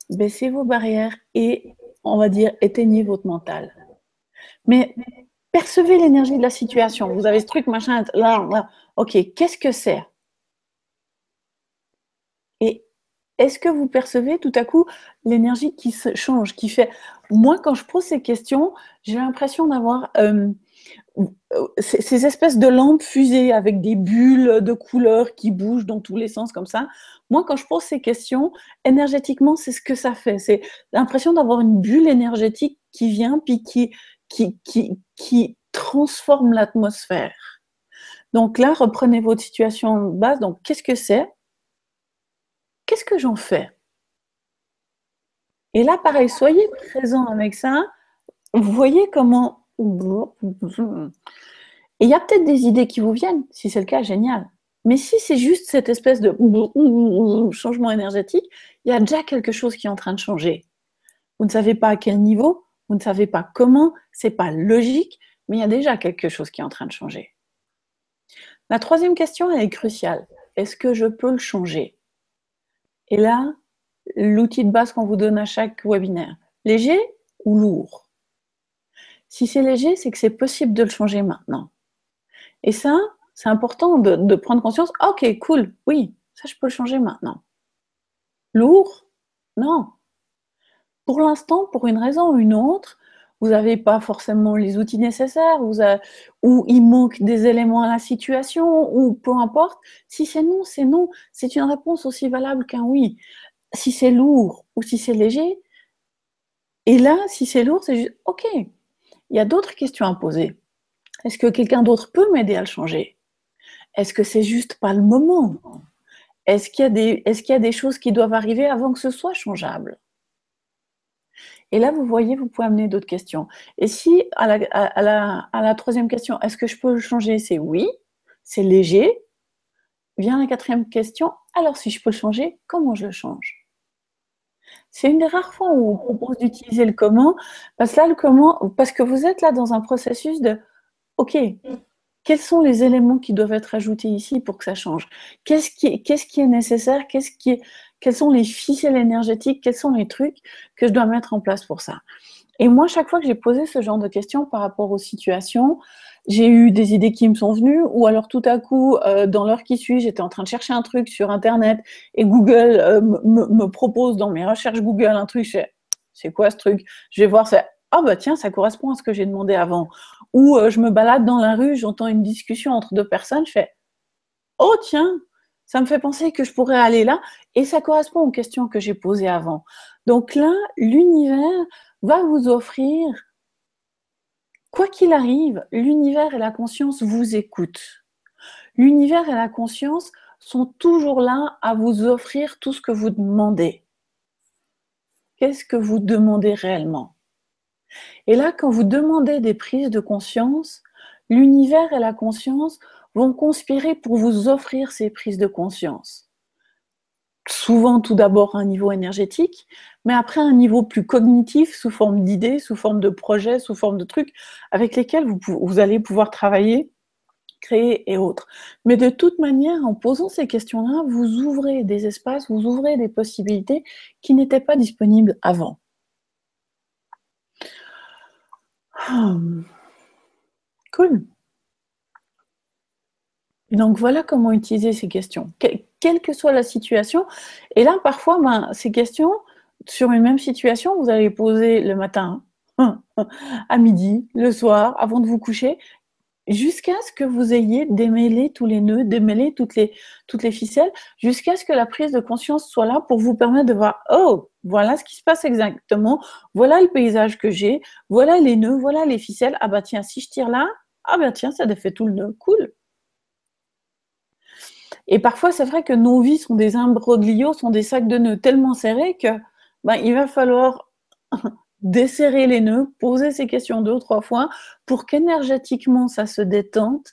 baissez vos barrières et, on va dire, éteignez votre mental. Mais percevez l'énergie de la situation. Vous avez ce truc, machin, là. Ok, qu'est-ce que c'est? Et est-ce que vous percevez tout à coup l'énergie qui se change, qui fait... Moi, quand je pose ces questions, j'ai l'impression d'avoir ces espèces de lampes fusées avec des bulles de couleurs qui bougent dans tous les sens comme ça. Moi, quand je pose ces questions, énergétiquement, c'est ce que ça fait. C'est l'impression d'avoir une bulle énergétique qui vient puis qui transforme l'atmosphère. Donc là, reprenez votre situation de base. Donc, qu'est-ce que c'est? Qu'est-ce que j'en fais? Et là, pareil, soyez présent avec ça. Vous voyez comment... Et il y a peut-être des idées qui vous viennent. Si c'est le cas, génial. Mais si c'est juste cette espèce de changement énergétique, il y a déjà quelque chose qui est en train de changer. Vous ne savez pas à quel niveau, vous ne savez pas comment, c'est pas logique, mais il y a déjà quelque chose qui est en train de changer. La troisième question, elle est cruciale. Est-ce que je peux le changer? Et là, l'outil de base qu'on vous donne à chaque webinaire, léger ou lourd? Si c'est léger, c'est que c'est possible de le changer maintenant. Et ça, c'est important de prendre conscience. Ok, cool, oui, ça je peux le changer maintenant. Lourd? Non. Pour l'instant, pour une raison ou une autre, vous n'avez pas forcément les outils nécessaires, ou il manque des éléments à la situation, ou peu importe. Si c'est non, c'est non. C'est une réponse aussi valable qu'un oui. Si c'est lourd ou si c'est léger, et là, si c'est lourd, c'est juste ok. Il y a d'autres questions à poser. Est-ce que quelqu'un d'autre peut m'aider à le changer? Est-ce que c'est juste pas le moment? Est-ce qu'il y a des choses qui doivent arriver avant que ce soit changeable? Et là, vous voyez, vous pouvez amener d'autres questions. Et si, à la troisième question, est-ce que je peux le changer? C'est oui, c'est léger. Vient la quatrième question, alors si je peux le changer, comment je le change? C'est une des rares fois où on propose d'utiliser le comment, parce que là, le comment, parce que vous êtes là dans un processus de, ok, quels sont les éléments qui doivent être ajoutés ici pour que ça change? Qu'est-ce qui est nécessaire? Quelles sont les ficelles énergétiques? Quels sont les trucs que je dois mettre en place pour ça? Et moi, chaque fois que j'ai posé ce genre de questions par rapport aux situations, j'ai eu des idées qui me sont venues, ou alors tout à coup, dans l'heure qui suit, j'étais en train de chercher un truc sur Internet et Google me propose dans mes recherches Google un truc. Je fais, c'est quoi ce truc? Je vais voir, c'est ah bah tiens, ça correspond à ce que j'ai demandé avant. Ou je me balade dans la rue, j'entends une discussion entre deux personnes, je fais oh tiens, ça me fait penser que je pourrais aller là, et ça correspond aux questions que j'ai posées avant. Donc là, l'univers va vous offrir, quoi qu'il arrive, l'univers et la conscience vous écoutent. L'univers et la conscience sont toujours là à vous offrir tout ce que vous demandez. Qu'est-ce que vous demandez réellement? Et là, quand vous demandez des prises de conscience, l'univers et la conscience vont conspirer pour vous offrir ces prises de conscience. Souvent, tout d'abord, à un niveau énergétique, mais après, à un niveau plus cognitif, sous forme d'idées, sous forme de projets, sous forme de trucs avec lesquels vous allez pouvoir travailler créer et autres. Mais de toute manière, en posant ces questions-là, vous ouvrez des espaces, vous ouvrez des possibilités qui n'étaient pas disponibles avant. Cool. Donc voilà comment utiliser ces questions, quelle que soit la situation. Et là, parfois, ces questions, sur une même situation, vous allez les poser le matin, à midi, le soir, avant de vous coucher, jusqu'à ce que vous ayez démêlé tous les nœuds, démêlé toutes les ficelles, jusqu'à ce que la prise de conscience soit là pour vous permettre de voir, oh, voilà ce qui se passe exactement, voilà le paysage que j'ai, voilà les nœuds, voilà les ficelles, ah bah tiens, si je tire là, ah bah tiens, ça défait tout le nœud, cool. Et parfois, c'est vrai que nos vies sont des imbroglios, sont des sacs de nœuds tellement serrés que il va falloir desserrer les nœuds, poser ces questions 2 ou 3 fois pour qu'énergétiquement ça se détende,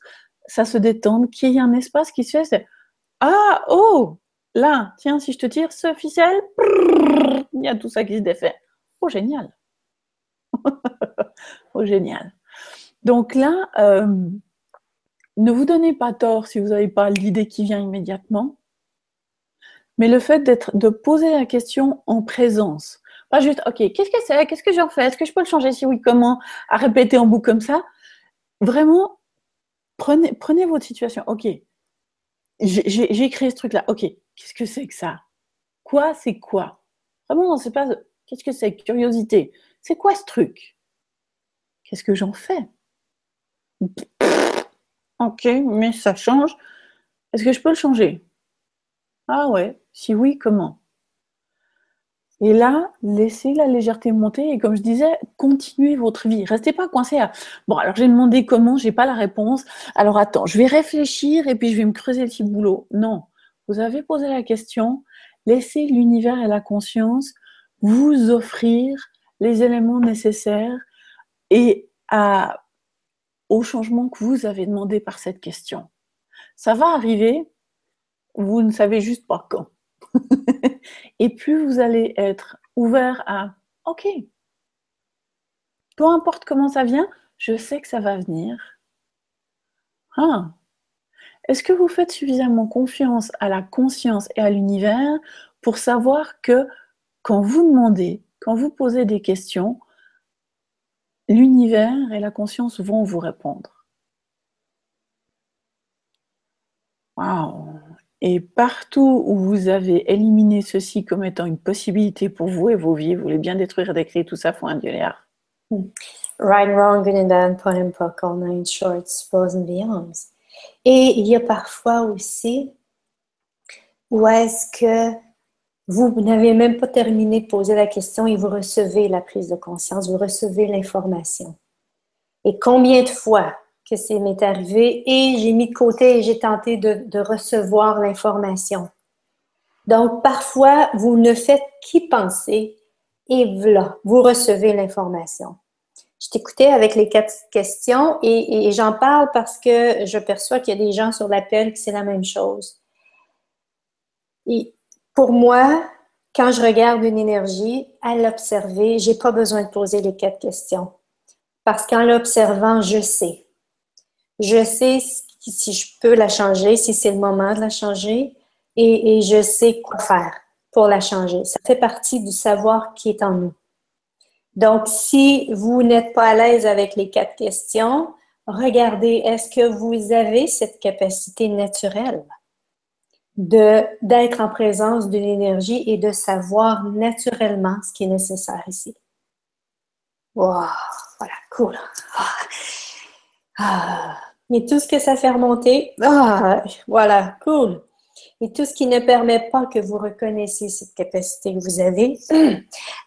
qu'il y ait un espace qui se fait, c'est ah, oh, là, tiens, si je te tire ce ficelle, il y a tout ça qui se défait. Oh, génial. Oh, génial. Donc là, ne vous donnez pas tort si vous n'avez pas l'idée qui vient immédiatement, mais le fait de poser la question en présence. Pas juste, ok, qu'est-ce que c'est? Qu'est-ce que j'en fais? Est-ce que je peux le changer? Si oui, comment? À répéter en boucle comme ça. Vraiment, prenez votre situation. Ok, j'ai créé ce truc-là. Ok, qu'est-ce que c'est que ça? Quoi, c'est quoi? Vraiment, non, c'est pas qu'est-ce que c'est? Curiosité. C'est quoi ce truc? Qu'est-ce que j'en fais? Ok, mais ça change. Est-ce que je peux le changer? Ah ouais, si oui, comment? Et là, laissez la légèreté monter et comme je disais, continuez votre vie. Restez pas coincé à bon, alors j'ai demandé comment, j'ai pas la réponse. Alors attends, je vais réfléchir et puis je vais me creuser le petit boulot. Non, vous avez posé la question, laissez l'univers et la conscience vous offrir les éléments nécessaires et au changement que vous avez demandé par cette question. Ça va arriver, vous ne savez juste pas quand. Et plus vous allez être ouvert à OK, peu importe comment ça vient, je sais que ça va venir. Ah, est-ce que vous faites suffisamment confiance à la conscience et à l'univers pour savoir que quand vous demandez, quand vous posez des questions, l'univers et la conscience vont vous répondre? Waouh! Et partout où vous avez éliminé ceci comme étant une possibilité pour vous et vos vies, vous voulez bien détruire et décrire tout ça, faut un milliard. Right, wrong, good and bad, point and puck, all nine shorts, pros and beyonds. Et il y a parfois aussi où est-ce que vous n'avez même pas terminé de poser la question et vous recevez la prise de conscience, vous recevez l'information. Et combien de fois que ça m'est arrivé et j'ai mis de côté et j'ai tenté de recevoir l'information. Donc, parfois, vous ne faites qu'y penser et voilà, vous recevez l'information. Je t'écoutais avec les 4 questions et j'en parle parce que je perçois qu'il y a des gens sur l'appel qui c'est la même chose. Et pour moi, quand je regarde une énergie, à l'observer, j'ai pas besoin de poser les 4 questions. Parce qu'en l'observant, je sais. Je sais si je peux la changer, si c'est le moment de la changer, et je sais quoi faire pour la changer. Ça fait partie du savoir qui est en nous. Donc, si vous n'êtes pas à l'aise avec les 4 questions, regardez, est-ce que vous avez cette capacité naturelle d'être en présence d'une énergie et de savoir naturellement ce qui est nécessaire ici? Wow, voilà, cool. Et tout ce que ça fait remonter, voilà, cool. Et tout ce qui ne permet pas que vous reconnaissiez cette capacité que vous avez,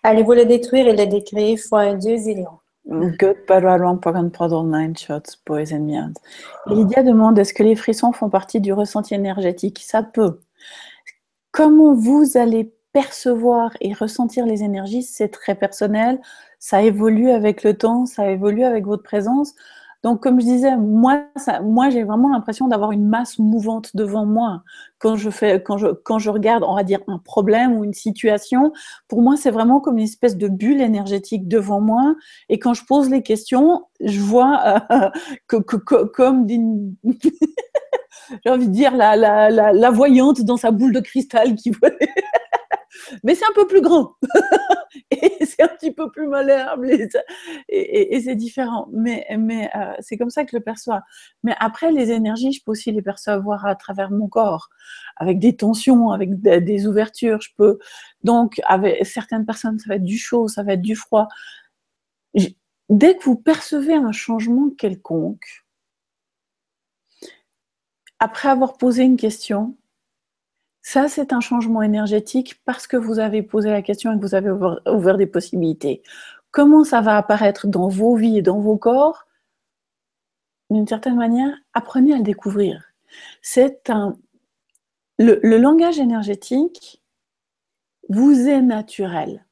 allez-vous le détruire et le décréer fois un Dieu zillion. Good, bad, right, wrong, pog and prod, all nine shots, boys and beyond. Et Lydia demande, est-ce que les frissons font partie du ressenti énergétique? Ça peut. Comment vous allez percevoir et ressentir les énergies, c'est très personnel. Ça évolue avec le temps, ça évolue avec votre présence. Donc, comme je disais, moi j'ai vraiment l'impression d'avoir une masse mouvante devant moi. Quand je regarde, on va dire, un problème ou une situation, pour moi, c'est vraiment comme une espèce de bulle énergétique devant moi. Et quand je pose les questions, je vois comme j'ai envie de dire, la voyante dans sa boule de cristal qui voit. Mais c'est un peu plus grand. Et c'est un petit peu plus malléable et c'est différent. Mais c'est comme ça que je le perçois. Mais après, les énergies, je peux aussi les percevoir à travers mon corps, avec des tensions, avec des ouvertures. Je peux donc avec certaines personnes, ça va être du chaud, ça va être du froid. Dès que vous percevez un changement quelconque, après avoir posé une question, ça, c'est un changement énergétique parce que vous avez posé la question et que vous avez ouvert des possibilités. Comment ça va apparaître dans vos vies et dans vos corps? D'une certaine manière, apprenez à le découvrir. Le langage énergétique vous est naturel.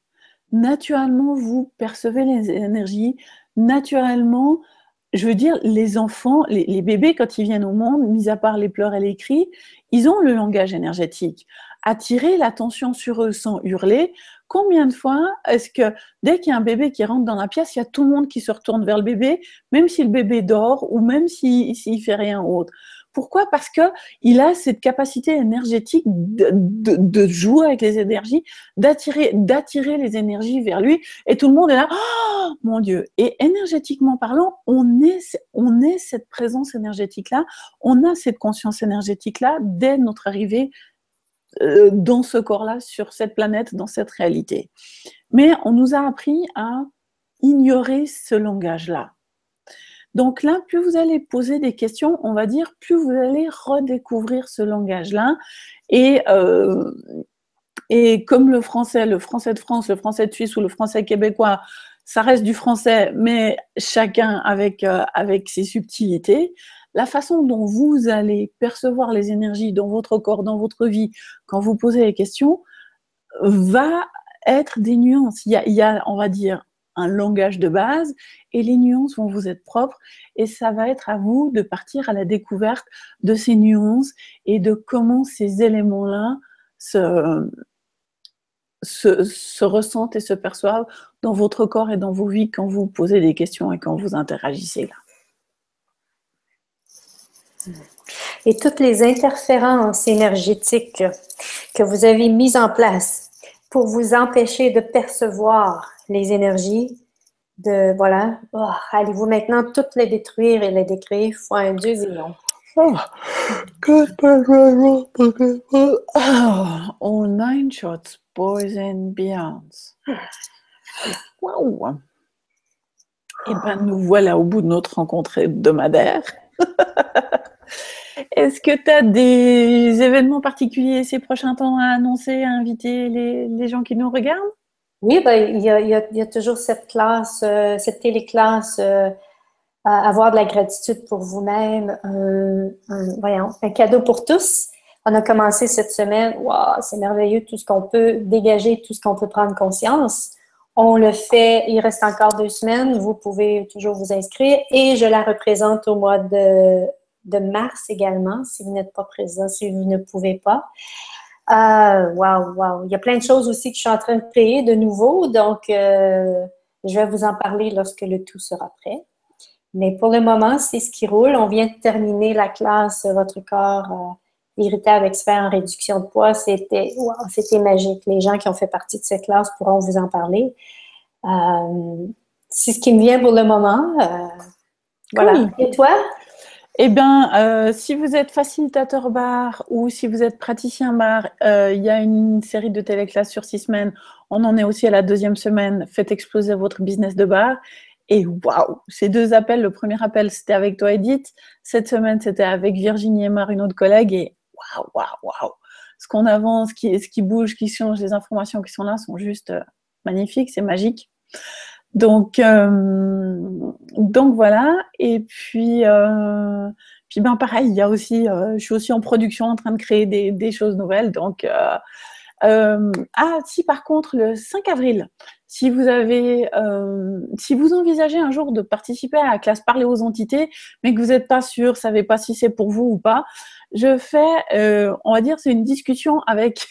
Naturellement, vous percevez les énergies. Naturellement, je veux dire, les enfants, les bébés, quand ils viennent au monde, mis à part les pleurs et les cris, ils ont le langage énergétique. Attirer l'attention sur eux sans hurler. Combien de fois est-ce que dès qu'il y a un bébé qui rentre dans la pièce, il y a tout le monde qui se retourne vers le bébé, même si le bébé dort ou même s'il fait rien autre? Pourquoi? Parce que il a cette capacité énergétique de jouer avec les énergies, d'attirer les énergies vers lui, et tout le monde est là, oh mon Dieu! Et énergétiquement parlant, on est cette présence énergétique-là, on a cette conscience énergétique-là dès notre arrivée dans ce corps-là, sur cette planète, dans cette réalité. Mais on nous a appris à ignorer ce langage-là. Donc là, plus vous allez poser des questions, on va dire, plus vous allez redécouvrir ce langage-là. Et comme le français de France, le français de Suisse ou le français québécois, ça reste du français, mais chacun avec ses subtilités, la façon dont vous allez percevoir les énergies dans votre corps, dans votre vie, quand vous posez les questions, va être des nuances. Il y a, on va dire, un langage de base et les nuances vont vous être propres et ça va être à vous de partir à la découverte de ces nuances et de comment ces éléments-là se ressentent et se perçoivent dans votre corps et dans vos vies quand vous posez des questions et quand vous interagissez là. Et toutes les interférences énergétiques que vous avez mises en place pour vous empêcher de percevoir les énergies, voilà, allez-vous maintenant toutes les détruire et les décrire fois un Dieu et non. All nine shots, boys and beyonds. Wow. Eh bien, nous voilà au bout de notre rencontre hebdomadaire. Est-ce que tu as des événements particuliers ces prochains temps à annoncer, à inviter les gens qui nous regardent? Oui, ben, il y a toujours cette classe, cette téléclasse, avoir de la gratitude pour vous-même, un cadeau pour tous. On a commencé cette semaine, wow, c'est merveilleux tout ce qu'on peut dégager, tout ce qu'on peut prendre conscience. On le fait, il reste encore 2 semaines, vous pouvez toujours vous inscrire et je la représente au mois de mars également, si vous n'êtes pas présent, si vous ne pouvez pas. Wow. Il y a plein de choses aussi que je suis en train de créer de nouveau, donc je vais vous en parler lorsque le tout sera prêt. Mais pour le moment, c'est ce qui roule. On vient de terminer la classe Votre corps irritable expert en réduction de poids. C'était magique. Les gens qui ont fait partie de cette classe pourront vous en parler. C'est ce qui me vient pour le moment. Voilà. Cool. Et toi? Eh bien, si vous êtes facilitateur bar ou si vous êtes praticien bar, il y a une série de téléclasses sur 6 semaines. On en est aussi à la 2e semaine. Faites exploser votre business de bar. Et waouh, ces 2 appels, le premier appel, c'était avec toi, Edith. Cette semaine, c'était avec Virginie et Mar, une autre collègue. Et waouh. Ce qu'on avance, ce qui bouge, qui change, les informations qui sont là sont juste magnifiques, c'est magique. Donc voilà. Et puis ben pareil, il y a aussi, je suis aussi en production, en train de créer des choses nouvelles. Donc Ah, si par contre, le 5 avril, si vous envisagez un jour de participer à la classe Parler aux entités, mais que vous n'êtes pas sûr, savez pas si c'est pour vous ou pas, je fais, on va dire, c'est une discussion avec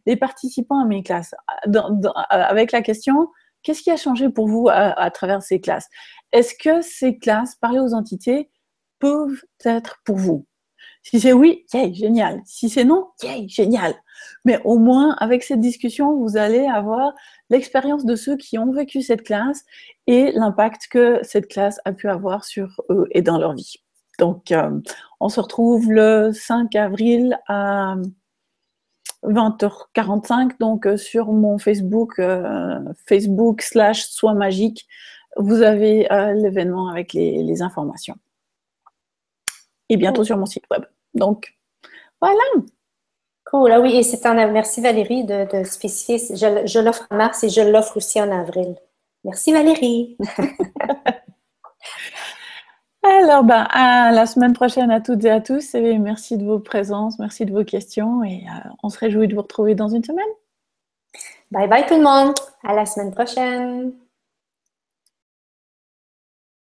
les participants à mes classes, avec la question, qu'est-ce qui a changé pour vous à travers ces classes? Est-ce que ces classes Parler aux entités peuvent être pour vous? Si c'est oui, yay, génial. Si c'est non, yay, génial. Mais au moins, avec cette discussion, vous allez avoir l'expérience de ceux qui ont vécu cette classe et l'impact que cette classe a pu avoir sur eux et dans leur vie. Donc, on se retrouve le 5 avril à 20h45, donc sur mon Facebook, Facebook/Sois Magique, vous avez l'événement avec les informations. Et bientôt sur mon site web. Donc, voilà. Cool. Ah oui, et merci Valérie de spécifier. Je l'offre en mars et je l'offre aussi en avril. Merci Valérie. Alors, à la semaine prochaine à toutes et à tous. Et merci de vos présences, merci de vos questions. Et on se réjouit de vous retrouver dans une semaine. Bye bye tout le monde. À la semaine prochaine.